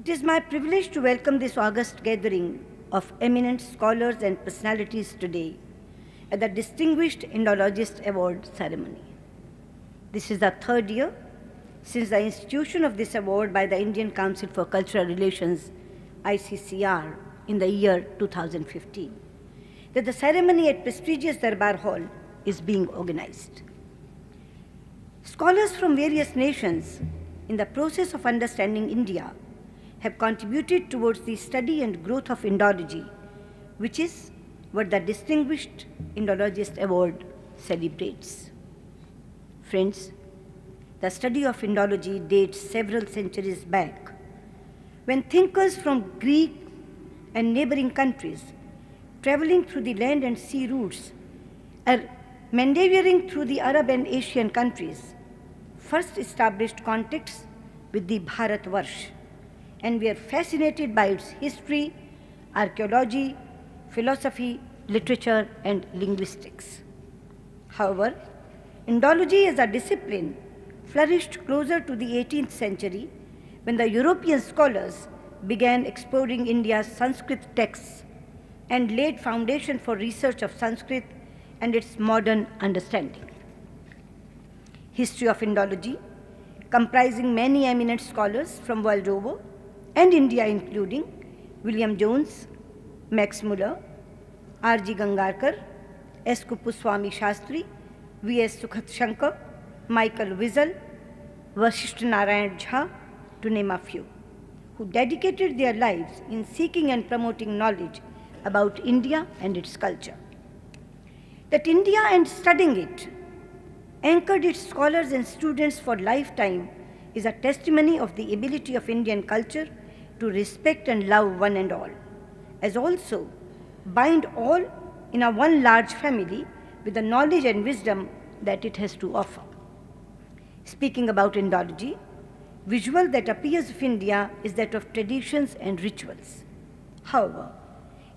It is my privilege to welcome this august gathering of eminent scholars and personalities today at the Distinguished Indologist Award ceremony. This is the third year since the institution of this award by the Indian Council for Cultural Relations, ICCR, in the year 2015, that the ceremony at prestigious Darbar Hall is being organized. Scholars from various nations, in the process of understanding India, have contributed towards the study and growth of Indology, which is what the Distinguished Indologist Award celebrates. Friends, the study of Indology dates several centuries back, when thinkers from Greek and neighboring countries, traveling through the land and sea routes, or meandering through the Arab and Asian countries, first established contacts with the Bharatvarsh, and were fascinated by its history, archaeology, philosophy, literature, and linguistics. However, Indology as a discipline flourished closer to the 18th century when the European scholars began exploring India's Sanskrit texts and laid foundation for research of Sanskrit and its modern understanding. History of Indology, comprising many eminent scholars from world over and India, including William Jones, Max Muller, R.G. Gangarkar, S. Kuppuswamy Shastri, V.S. Sukhat Shankar, Michael Wiesel, Vasishtha Narayan Jha, to name a few, who dedicated their lives in seeking and promoting knowledge about India and its culture. That India and studying it anchored its scholars and students for lifetime is a testimony of the ability of Indian culture to respect and love one and all, as also bind all in a one large family with the knowledge and wisdom that it has to offer. Speaking about Indology, visual that appears of India is that of traditions and rituals. However,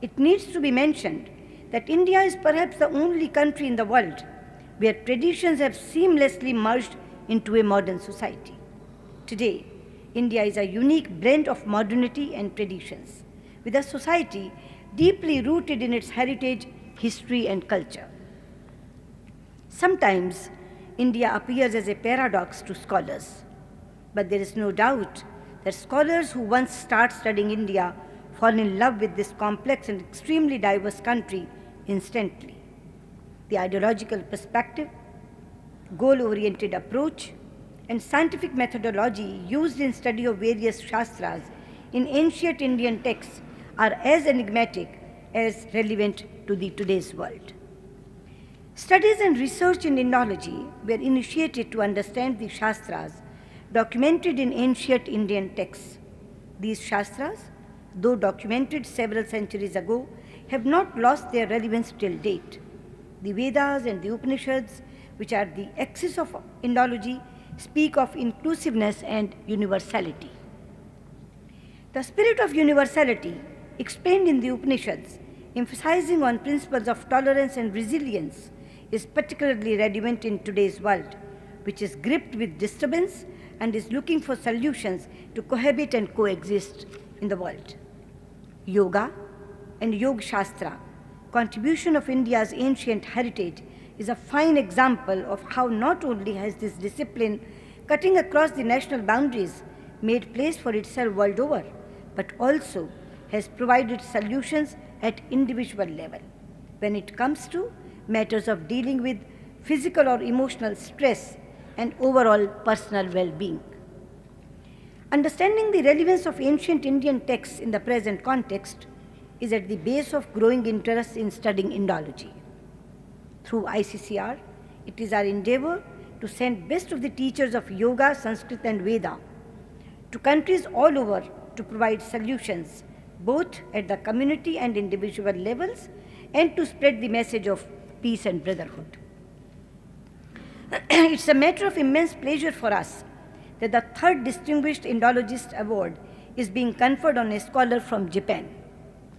it needs to be mentioned that India is perhaps the only country in the world where traditions have seamlessly merged into a modern society. Today, India is a unique blend of modernity and traditions, with a society deeply rooted in its heritage, history, and culture. Sometimes, India appears as a paradox to scholars, but there is no doubt that scholars who once start studying India fall in love with this complex and extremely diverse country instantly. The ideological perspective, goal-oriented approach, and scientific methodology used in study of various shastras in ancient Indian texts are as enigmatic as relevant to today's world. Studies and research in Indology were initiated to understand the shastras documented in ancient Indian texts. These shastras, though documented several centuries ago, have not lost their relevance till date. The Vedas and the Upanishads, which are the axis of Indology, speak of inclusiveness and universality. The spirit of universality, explained in the Upanishads, emphasizing on principles of tolerance and resilience, is particularly relevant in today's world, which is gripped with disturbance and is looking for solutions to cohabit and coexist in the world. Yoga and Yoga Shastra, contribution of India's ancient heritage, is a fine example of how not only has this discipline cutting across the national boundaries made place for itself world over, but also has provided solutions at individual level when it comes to matters of dealing with physical or emotional stress and overall personal well-being. Understanding the relevance of ancient Indian texts in the present context is at the base of growing interest in studying Indology. Through ICCR, it is our endeavor to send best of the teachers of yoga, Sanskrit, and Veda to countries all over to provide solutions both at the community and individual levels and to spread the message of peace and brotherhood. It's a matter of immense pleasure for us that the third Distinguished Indologist Award is being conferred on a scholar from Japan,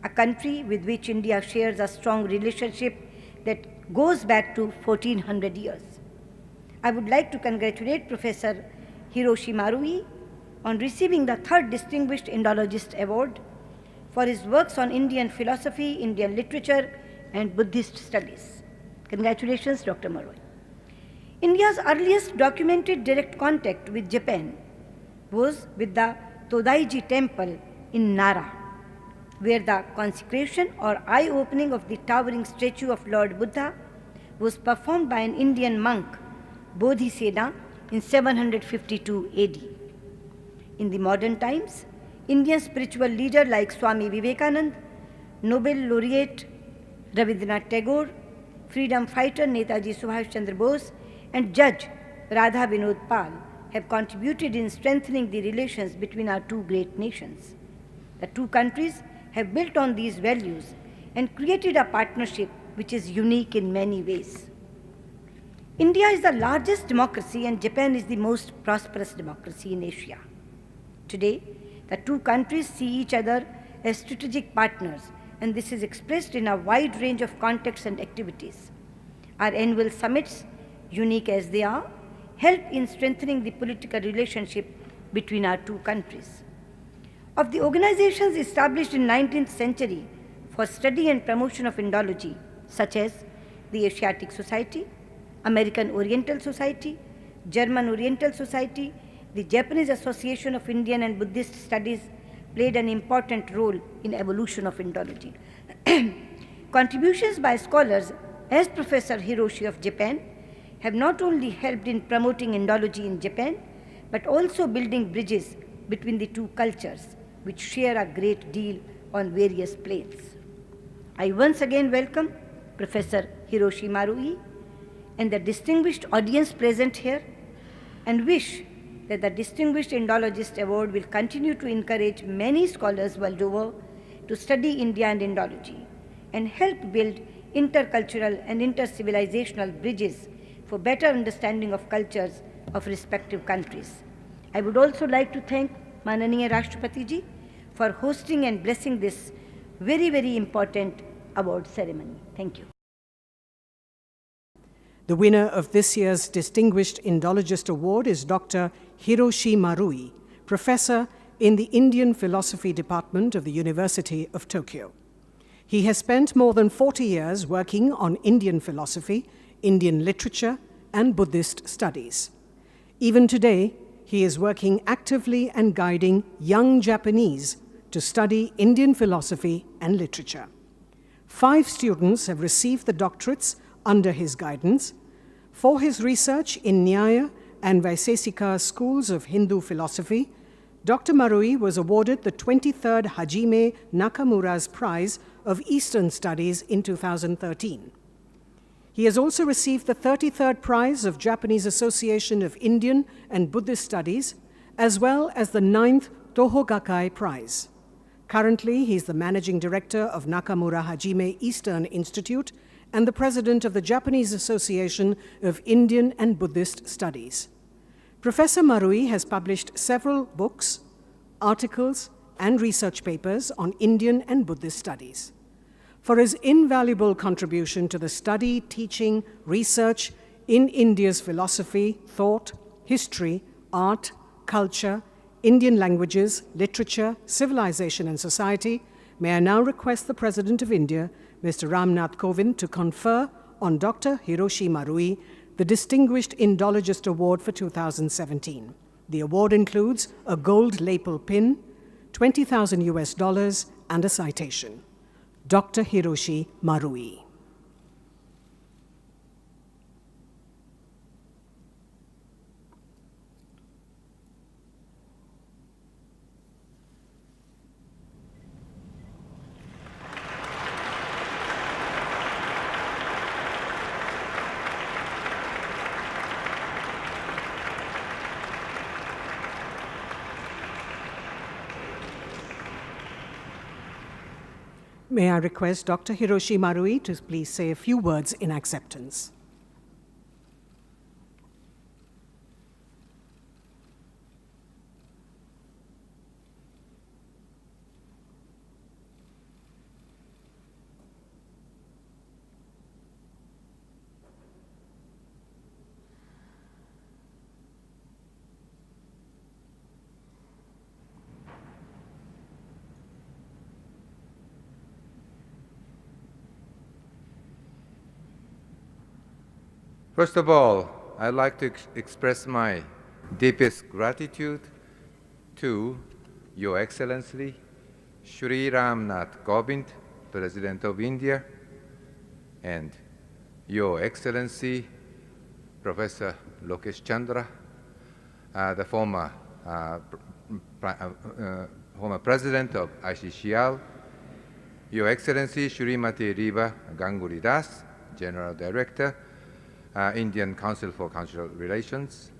a country with which India shares a strong relationship that goes back to 1400 years. I would like to congratulate Professor Hiroshi Marui on receiving the 3rd Distinguished Indologist Award for his works on Indian philosophy, Indian literature, and Buddhist studies. Congratulations, Dr. Marui. India's earliest documented direct contact with Japan was with the Todaiji temple in Nara, where the consecration or eye-opening of the towering statue of Lord Buddha was performed by an Indian monk, Bodhisena, in 752 AD. In the modern times, Indian spiritual leaders like Swami Vivekananda, Nobel laureate Rabindranath Tagore, freedom fighter Netaji Subhash Chandra Bose, and Judge Radha Vinod Pal have contributed in strengthening the relations between our two great nations. The two countries have built on these values and created a partnership which is unique in many ways. India is the largest democracy and Japan is the most prosperous democracy in Asia. Today, the two countries see each other as strategic partners, and this is expressed in a wide range of contexts and activities. Our annual summits, unique as they are, help in strengthening the political relationship between our two countries. Of the organizations established in 19th century for study and promotion of Indology, such as the Asiatic Society, American Oriental Society, German Oriental Society, the Japanese Association of Indian and Buddhist Studies played an important role in evolution of Indology. Contributions by scholars as Professor Hiroshi of Japan have not only helped in promoting Indology in Japan, but also building bridges between the two cultures, which share a great deal on various planes. I once again welcome Professor Hiroshi Marui and the distinguished audience present here, and wish that the Distinguished Indologist Award will continue to encourage many scholars world over to study India and Indology and help build intercultural and intercivilizational bridges for better understanding of cultures of respective countries. I would also like to thank Mananiya Rashtrapati ji for hosting and blessing this very, very important award ceremony. Thank you. The winner of this year's Distinguished Indologist Award is Dr. Hiroshi Marui, professor in the Indian Philosophy Department of the University of Tokyo. He has spent more than 40 years working on Indian philosophy, Indian literature, and Buddhist studies. Even today, he is working actively and guiding young Japanese to study Indian philosophy and literature. 5 students have received the doctorates under his guidance. For his research in Nyaya and Vaisesika schools of Hindu philosophy, Dr. Marui was awarded the 23rd Hajime Nakamura's Prize of Eastern Studies in 2013. He has also received the 33rd Prize of Japanese Association of Indian and Buddhist Studies, as well as the 9th Toho Gakkai Prize. Currently, he is the Managing Director of Nakamura Hajime Eastern Institute and the President of the Japanese Association of Indian and Buddhist Studies. Professor Marui has published several books, articles, and research papers on Indian and Buddhist studies. For his invaluable contribution to the study, teaching, research in India's philosophy, thought, history, art, culture, Indian languages, literature, civilization, and society, may I now request the President of India, Mr. RamNath Kovind, to confer on Dr. Hiroshi Marui the Distinguished Indologist Award for 2017. The award includes a gold lapel pin, $20,000 US, and a citation. Dr. Hiroshi Marui. May I request Dr. Hiroshi Marui to please say a few words in acceptance. First of all, I'd like to express my deepest gratitude to Your Excellency, Shri RamNath Kovind, President of India, and Your Excellency, Professor Lokesh Chandra, the former President of ICCR, Your Excellency Shrimati Riva Ganguly Das, General Director, Indian Council for Cultural Relations,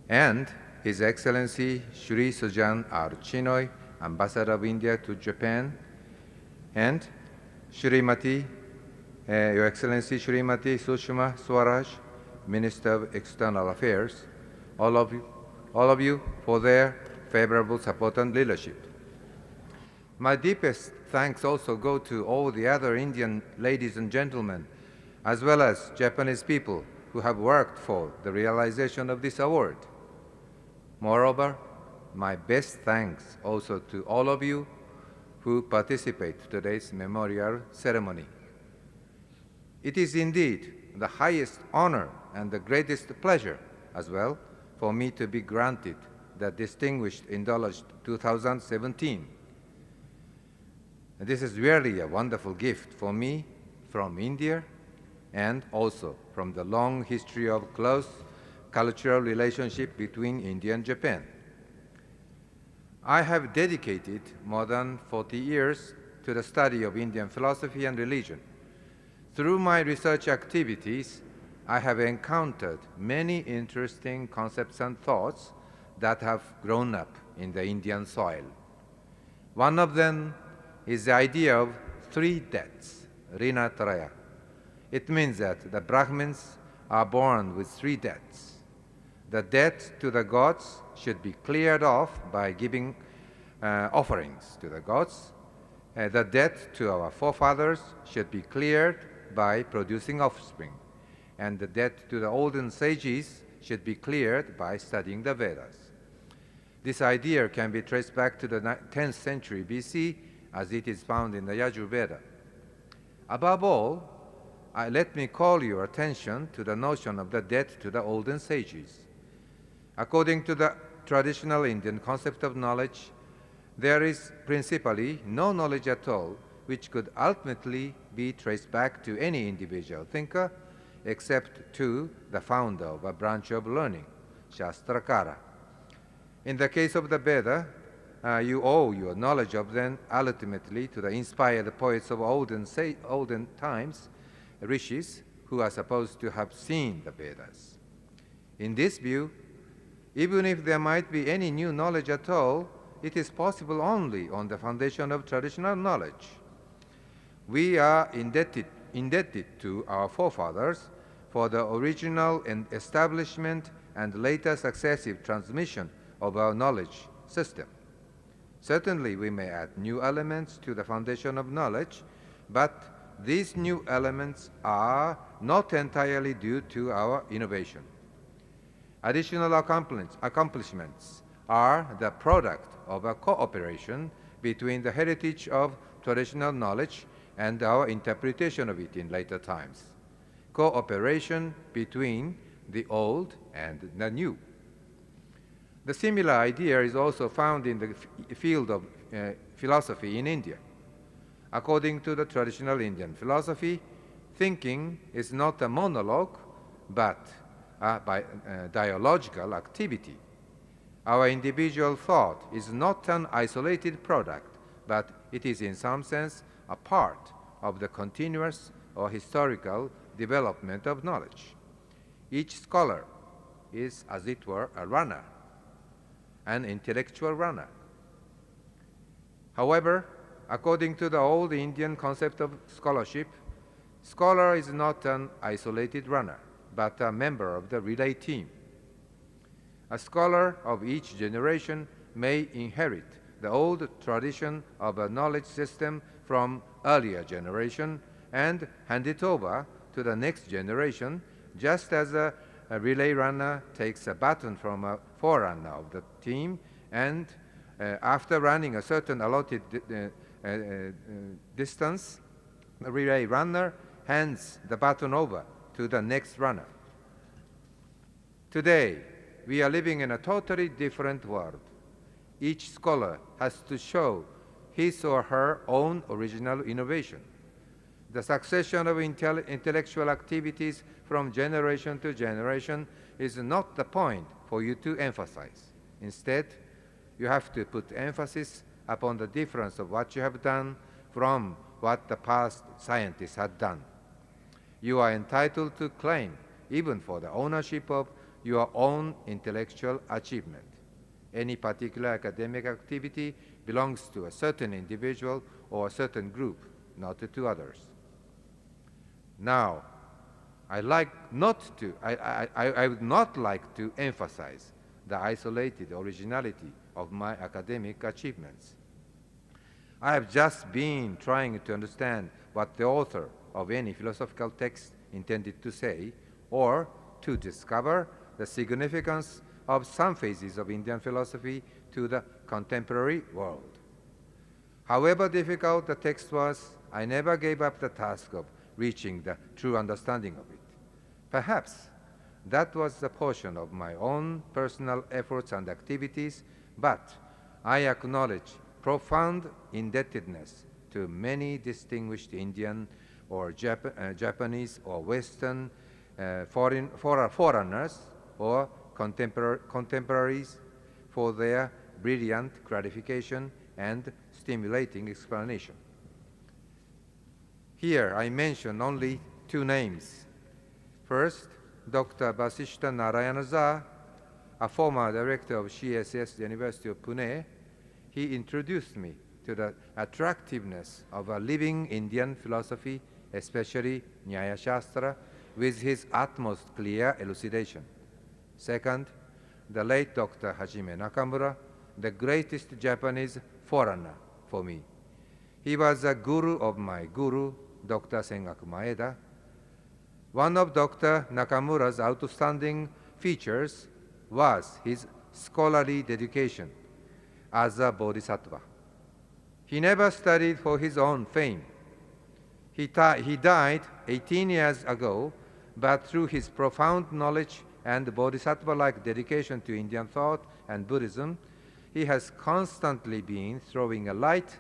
and His Excellency Shri Sujan R. Chinoy, Ambassador of India to Japan, and Shrimati, Your Excellency Shrimati Sushma Swaraj, Minister of External Affairs, all of you for their favorable support and leadership. My deepest thanks also go to all the other Indian ladies and gentlemen, as well as Japanese people who have worked for the realization of this award. Moreover, my best thanks also to all of you who participate in today's memorial ceremony. It is indeed the highest honor and the greatest pleasure as well for me to be granted the Distinguished Indologist 2017. This is really a wonderful gift for me from India and also from the long history of close cultural relationship between India and Japan. I have dedicated more than 40 years to the study of Indian philosophy and religion. Through my research activities, I have encountered many interesting concepts and thoughts that have grown up in the Indian soil. One of them is the idea of three deaths, Rinatraya. It means that the Brahmins are born with three deaths. The debt to the gods should be cleared off by giving offerings to the gods. The debt to our forefathers should be cleared by producing offspring. And the debt to the olden sages should be cleared by studying the Vedas. This idea can be traced back to the 10th century BC, as it is found in the Yajurveda. Above all, let me call your attention to the notion of the debt to the olden sages. According to the traditional Indian concept of knowledge, there is principally no knowledge at all which could ultimately be traced back to any individual thinker except to the founder of a branch of learning, Shastrakara. In the case of the Veda, you owe your knowledge of them ultimately to the inspired poets of olden times, rishis, who are supposed to have seen the Vedas. In this view, even if there might be any new knowledge at all, it is possible only on the foundation of traditional knowledge. We are indebted to our forefathers for the original establishment and later successive transmission of our knowledge system. Certainly, we may add new elements to the foundation of knowledge, but these new elements are not entirely due to our innovation. Additional accomplishments are the product of a cooperation between the heritage of traditional knowledge and our interpretation of it in later times. Cooperation between the old and the new. The similar idea is also found in the field of philosophy in India. According to the traditional Indian philosophy, thinking is not a monologue, but a dialogical activity. Our individual thought is not an isolated product, but it is in some sense a part of the continuous or historical development of knowledge. Each scholar is, as it were, a runner, an intellectual runner. However, according to the old Indian concept of scholarship, scholar is not an isolated runner, but a member of the relay team. A scholar of each generation may inherit the old tradition of a knowledge system from earlier generation and hand it over to the next generation, just as a relay runner takes a baton from a forerunner of the team, and after running a certain allotted distance, the relay runner hands the baton over to the next runner. Today, we are living in a totally different world. Each scholar has to show his or her own original innovation. The succession of intellectual activities from generation to generation is not the point for you to emphasize. Instead, you have to put emphasis upon the difference of what you have done from what the past scientists had done. You are entitled to claim, even for the ownership of your own intellectual achievement. Any particular academic activity belongs to a certain individual or a certain group, not to others. Now, I would not like to emphasize the isolated originality of my academic achievements. I have just been trying to understand what the author of any philosophical text intended to say, or to discover the significance of some phases of Indian philosophy to the contemporary world. However difficult the text was, I never gave up the task of reaching the true understanding of it. Perhaps that was the portion of my own personal efforts and activities, but I acknowledge profound indebtedness to many distinguished Indian or Japanese or Western foreigners or contemporaries for their brilliant clarification and stimulating explanation. Here I mention only two names. First, Dr. Vasishta Narayana Jha, a former director of CSS, University of Pune. He introduced me to the attractiveness of a living Indian philosophy, especially Nyaya Shastra, with his utmost clear elucidation. Second, the late Dr. Hajime Nakamura, the greatest Japanese foreigner for me. He was a guru of my guru, Dr. Sengaku Maeda. One of Dr. Nakamura's outstanding features was his scholarly dedication as a bodhisattva. He never studied for his own fame. He died 18 years ago, but through his profound knowledge and bodhisattva-like dedication to Indian thought and Buddhism, he has constantly been throwing a light,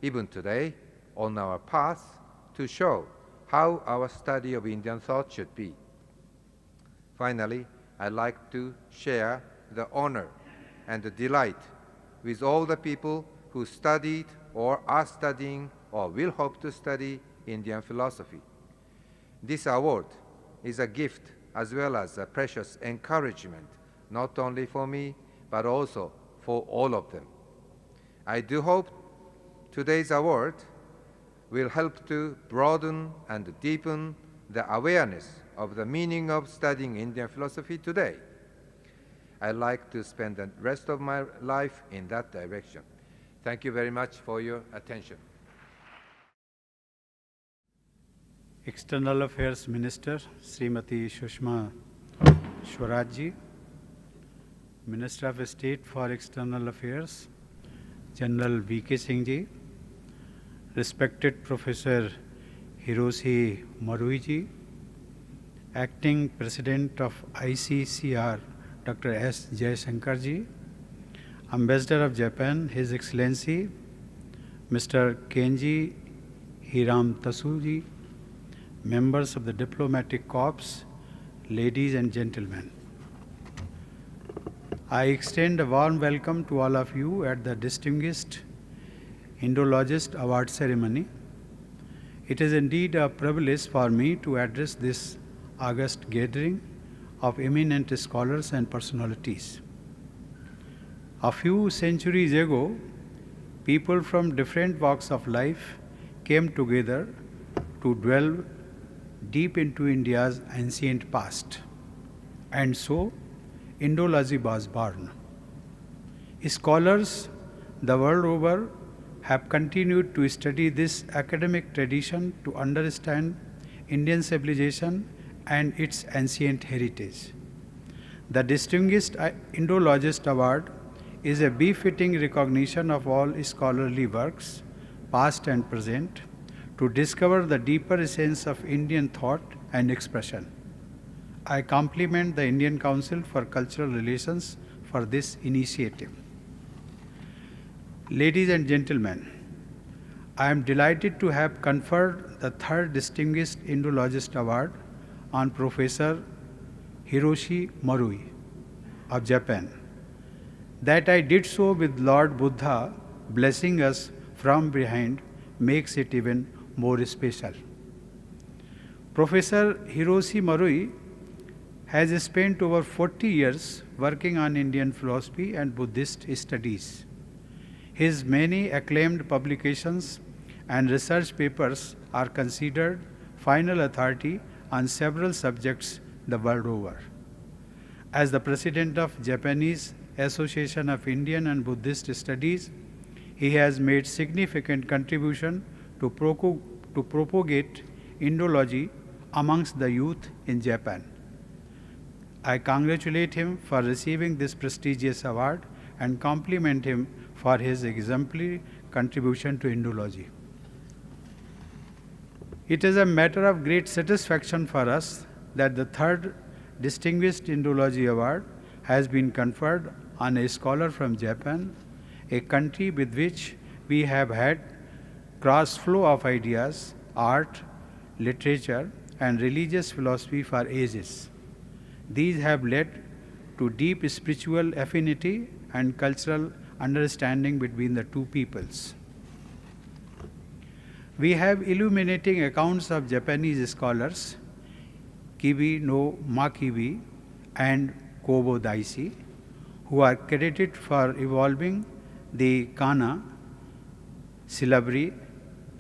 even today, on our path to show how our study of Indian thought should be. Finally, I'd like to share the honor and the delight with all the people who studied or are studying or will hope to study Indian philosophy. This award is a gift as well as a precious encouragement, not only for me, but also for all of them. I do hope today's award will help to broaden and deepen the awareness of the meaning of studying Indian philosophy today. I'd like to spend the rest of my life in that direction. Thank you very much for your attention. External Affairs Minister Srimati Sushma Swaraj ji, Minister of State for External Affairs General V.K. Singh ji, respected Professor Hiroshi Marui ji, Acting President of ICCR Dr. S. Jaishankar ji, Ambassador of Japan, His Excellency Mr. Kenji Hiram Tasu ji, members of the Diplomatic Corps, ladies and gentlemen. I extend a warm welcome to all of you at the distinguished Indologist Award ceremony. It is indeed a privilege for me to address this august gathering of eminent scholars and personalities. A few centuries ago, people from different walks of life came together to delve deep into India's ancient past. And so, Indology was born. Scholars the world over have continued to study this academic tradition to understand Indian civilization and its ancient heritage. The Distinguished Indologist Award is a befitting recognition of all scholarly works, past and present, to discover the deeper essence of Indian thought and expression. I compliment the Indian Council for Cultural Relations for this initiative. Ladies and gentlemen, I am delighted to have conferred the third Distinguished Indologist Award on Professor Hiroshi Marui of Japan. That I did so with Lord Buddha blessing us from behind makes it even more special. Professor Hiroshi Marui has spent over 40 years working on Indian philosophy and Buddhist studies. His many acclaimed publications and research papers are considered final authority on several subjects the world over. As the president of Japanese Association of Indian and Buddhist Studies, he has made significant contribution to propagate Indology amongst the youth in Japan. I congratulate him for receiving this prestigious award and compliment him for his exemplary contribution to Indology. It is a matter of great satisfaction for us that the third Distinguished Indology Award has been conferred on a scholar from Japan, a country with which we have had cross flow of ideas, art, literature, and religious philosophy for ages. These have led to deep spiritual affinity and cultural understanding between the two peoples. We have illuminating accounts of Japanese scholars, Kibi no Makibi and Kobo Daisy, who are credited for evolving the Kana syllabary,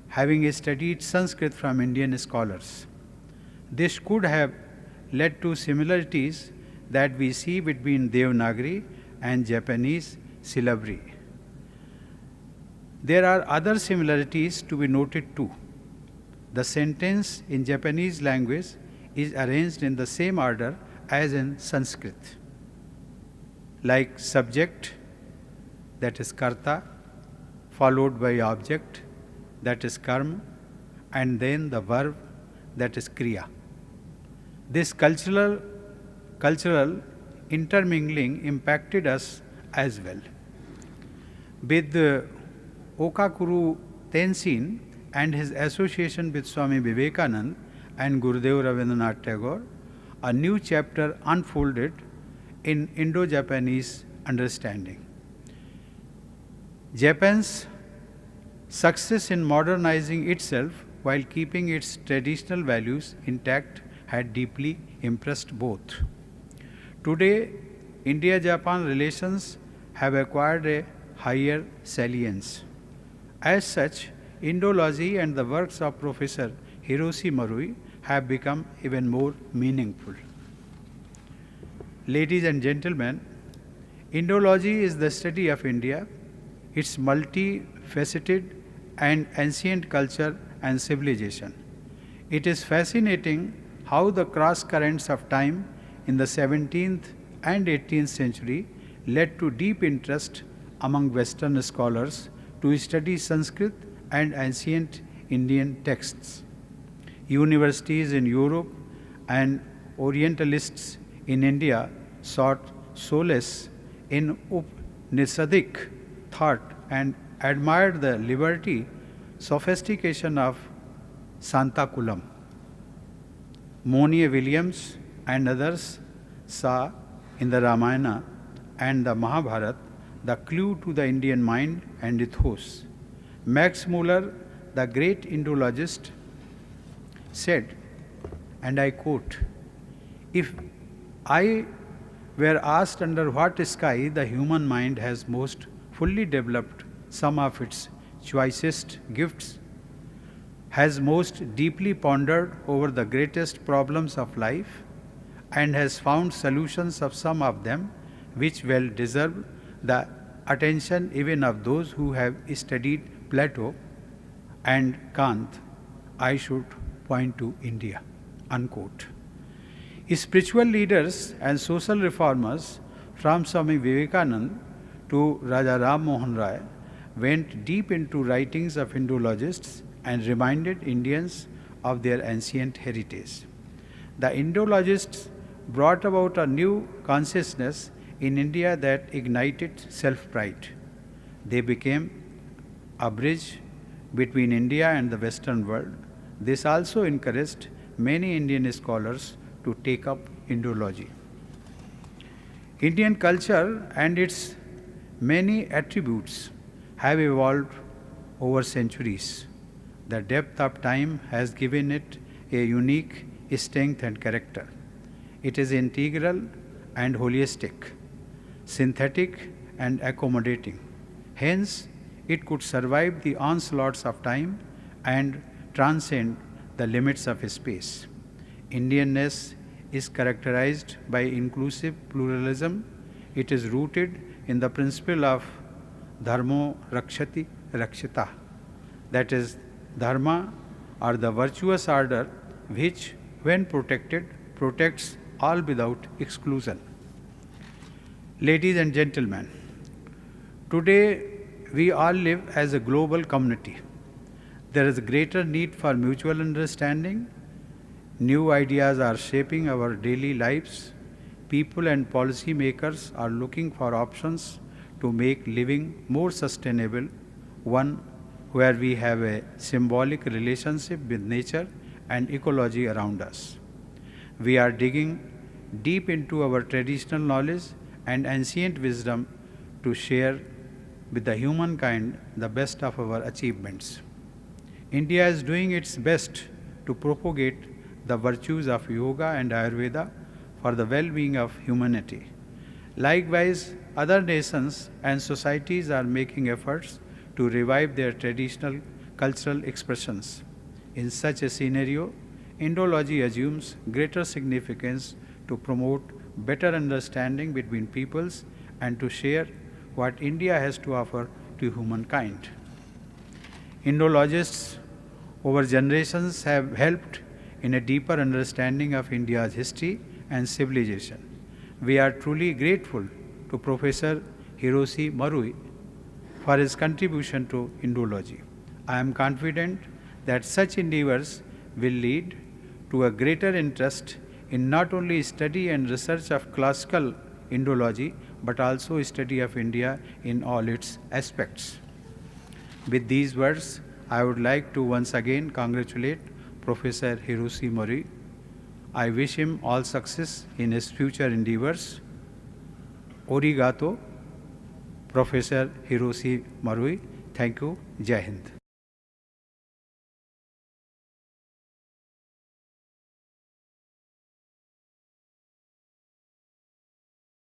having studied Sanskrit from Indian scholars. This could have led to similarities that we see between Devanagari and Japanese syllabary. There are other similarities to be noted too. The sentence in Japanese language is arranged in the same order as in Sanskrit, like subject, that is karta, followed by object, that is karma, and then the verb, that is kriya. This cultural intermingling impacted us as well. With Okakuru Tenzin and his association with Swami Vivekananda and Gurudev Rabindranath Tagore, a new chapter unfolded in Indo-Japanese understanding. Japan's success in modernizing itself while keeping its traditional values intact had deeply impressed both. Today, India-Japan relations have acquired a higher salience. As such, Indology and the works of Professor Hiroshi Marui have become even more meaningful. Ladies and gentlemen, Indology is the study of India, its multifaceted and ancient culture and civilization. It is fascinating how the cross currents of time in the 17th and 18th century led to deep interest among Western scholars to study Sanskrit and ancient Indian texts. Universities in Europe and Orientalists in India sought solace in Upanishadic thought and admired the liberty, sophistication of Santakulam. Monier Williams and others saw in the Ramayana and the Mahabharata the clue to the Indian mind and ethos. Max Muller, the great Indologist, said, and I quote, "If I were asked under what sky the human mind has most fully developed some of its choicest gifts, has most deeply pondered over the greatest problems of life, and has found solutions of some of them which well deserve the attention even of those who have studied Plato and Kant, I should point to India." Unquote. Spiritual leaders and social reformers from Swami Vivekananda to Raja Ram Mohan Rai went deep into writings of Indologists and reminded Indians of their ancient heritage. The Indologists brought about a new consciousness in India that ignited self-pride. They became a bridge between India and the Western world. This also encouraged many Indian scholars to take up Indology. Indian culture and its many attributes have evolved over centuries. The depth of time has given it a unique strength and character. It is integral and holistic, synthetic and accommodating. Hence, it could survive the onslaughts of time and transcend the limits of space. Indianness is characterized by inclusive pluralism. It is rooted in the principle of dharmo rakshati rakshita, that is, dharma or the virtuous order which, when protected, protects all without exclusion. Ladies and gentlemen, today we all live as a global community. There is a greater need for mutual understanding. New ideas are shaping our daily lives. People and policy makers are looking for options to make living more sustainable, one where we have a symbolic relationship with nature and ecology around us. We are digging deep into our traditional knowledge and ancient wisdom to share with the humankind the best of our achievements. India is doing its best to propagate the virtues of yoga and Ayurveda for the well-being of humanity. Likewise, other nations and societies are making efforts to revive their traditional cultural expressions. In such a scenario, Indology assumes greater significance to promote better understanding between peoples and to share what India has to offer to humankind. Indologists over generations have helped in a deeper understanding of India's history and civilization. We are truly grateful to Professor Hiroshi Marui for his contribution to Indology. I am confident that such endeavors will lead to a greater interest in not only study and research of classical Indology, but also study of India in all its aspects. With these words, I would like to once again congratulate Professor Hiroshi Marui. I wish him all success in his future endeavors. Origato, Professor Hiroshi Marui. Thank you. Jai Hind.